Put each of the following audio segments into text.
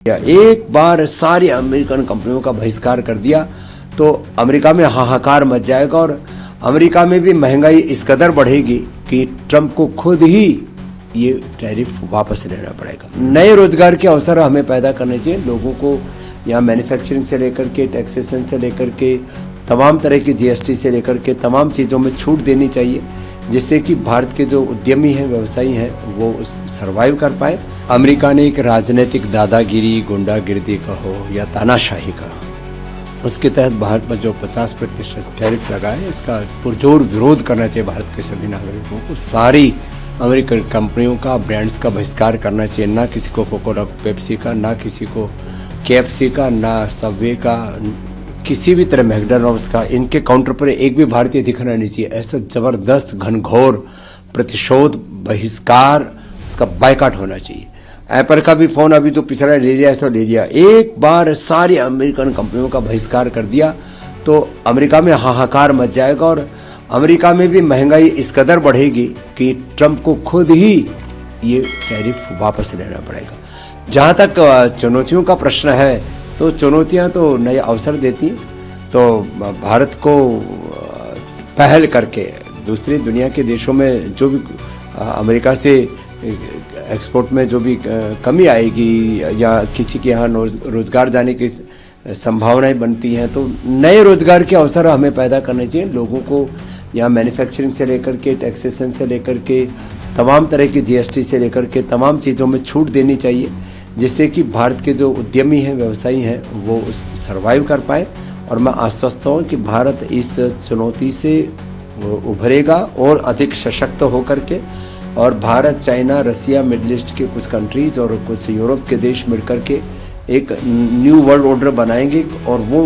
एक बार सारी अमेरिकन कंपनियों का बहिष्कार कर दिया तो अमेरिका में हाहाकार मच जाएगा और अमेरिका में भी महंगाई इस कदर बढ़ेगी कि ट्रंप को खुद ही ये टैरिफ वापस लेना पड़ेगा। नए रोजगार के अवसर हमें पैदा करने चाहिए। लोगों को यहाँ मैन्युफैक्चरिंग से लेकर के टैक्सेशन से लेकर के तमाम तरह की जीएसटी से लेकर के तमाम चीज़ों में छूट देनी चाहिए, जिससे कि भारत के जो उद्यमी हैं, व्यवसायी हैं, वो सर्वाइव कर पाए। अमेरिका ने एक राजनीतिक दादागिरी, गुंडागिर्दी कहो या तानाशाही कहो, उसके तहत भारत पर जो 50% टैरिफ लगा है, इसका पुरजोर विरोध करना चाहिए। भारत के सभी नागरिकों को सारी अमेरिकन कंपनियों का, ब्रांड्स का बहिष्कार करना चाहिए। ना किसी को कोका पेप्सी का, ना किसी को केएफसी का, ना सबवे का, किसी भी तरह मैकडॉनल्ड्स का, इनके काउंटर पर एक भी भारतीय दिखना नहीं चाहिए। ऐसा जबरदस्त घनघोर प्रतिशोध, बहिष्कार, इसका बायकॉट होना चाहिए। एप्पल का भी फोन अभी जो पिछड़ा ले लिया, ऐसा ले लिया। एक बार सारी अमेरिकन कंपनियों का बहिष्कार कर दिया तो अमेरिका में हाहाकार मच जाएगा और अमेरिका में भी महंगाई इस कदर बढ़ेगी कि ट्रंप को खुद ही ये टैरिफ वापस लेना पड़ेगा। जहां तक चुनौतियों का प्रश्न है, तो चुनौतियां तो नए अवसर देती हैं। तो भारत को पहल करके दूसरी दुनिया के देशों में जो भी अमेरिका से एक्सपोर्ट में जो भी कमी आएगी या किसी के यहाँ रोजगार जाने की संभावनाएं बनती हैं, तो नए रोजगार के अवसर हमें पैदा करने चाहिए। लोगों को यहाँ मैन्युफैक्चरिंग से लेकर के टैक्सेशन से लेकर के तमाम तरह की जीएसटी से लेकर के तमाम चीज़ों में छूट देनी चाहिए, जिससे कि भारत के जो उद्यमी हैं, व्यवसायी हैं, वो सर्वाइव कर पाए। और मैं आश्वस्त हूँ कि भारत इस चुनौती से उभरेगा और अधिक सशक्त होकर के, और भारत, चाइना, रसिया, मिडिल ईस्ट के कुछ कंट्रीज और कुछ यूरोप के देश मिलकर के एक न्यू वर्ल्ड ऑर्डर बनाएंगे और वो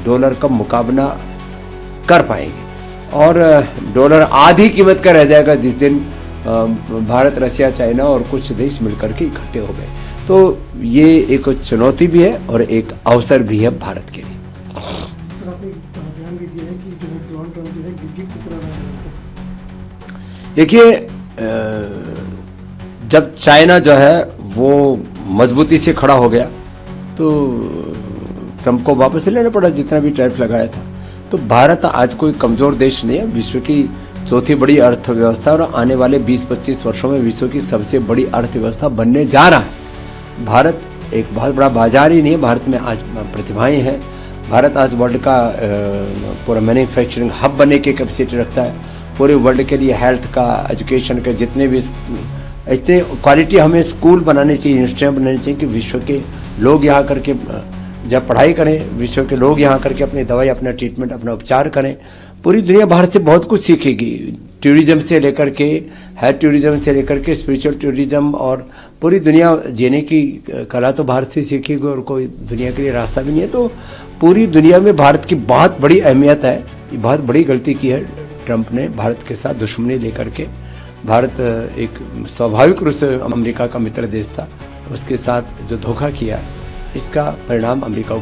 डॉलर का मुकाबला कर पाएंगे। और डॉलर आधी कीमत का रह जाएगा जिस दिन भारत, रसिया, चाइना और कुछ देश मिलकर के इकट्ठे हो गए। तो ये एक चुनौती भी है और एक अवसर भी है भारत के लिए। देखिए, जब चाइना जो है वो मजबूती से खड़ा हो गया तो ट्रंप को वापस लेना पड़ा जितना भी टैरिफ लगाया था। तो भारत आज कोई कमजोर देश नहीं है, विश्व की चौथी बड़ी अर्थव्यवस्था और आने वाले 20-25 वर्षों में विश्व की सबसे बड़ी अर्थव्यवस्था बनने जा रहा है। भारत एक बहुत बड़ा बाजार ही नहीं है, भारत में आज प्रतिभाएं हैं। भारत आज वर्ल्ड का पूरा मैन्युफैक्चरिंग हब बनने की कैपेसिटी रखता है। पूरे वर्ल्ड के लिए हेल्थ का, एजुकेशन के जितने भी इतने क्वालिटी हमें स्कूल बनाने चाहिए, यूनिवर्सिटियाँ बनानी चाहिए कि विश्व के लोग यहाँ करके जब पढ़ाई करें, विश्व के लोग यहाँ करके अपनी दवाई, अपना ट्रीटमेंट, अपना उपचार करें। पूरी दुनिया भारत से बहुत कुछ सीखेगी, टूरिज्म से लेकर के, हेल्थ टूरिज्म से लेकर के स्पिरिचुअल टूरिज्म, और पूरी दुनिया जीने की कला तो भारत से सीखेगी और कोई दुनिया के लिए रास्ता भी नहीं है। तो पूरी दुनिया में भारत की बहुत बड़ी अहमियत है। ये बहुत बड़ी गलती की है ट्रंप ने भारत के साथ दुश्मनी लेकर के। भारत एक स्वाभाविक रूप से अमेरिका का मित्र देश था, उसके साथ जो धोखा किया, इसका परिणाम अमेरिका को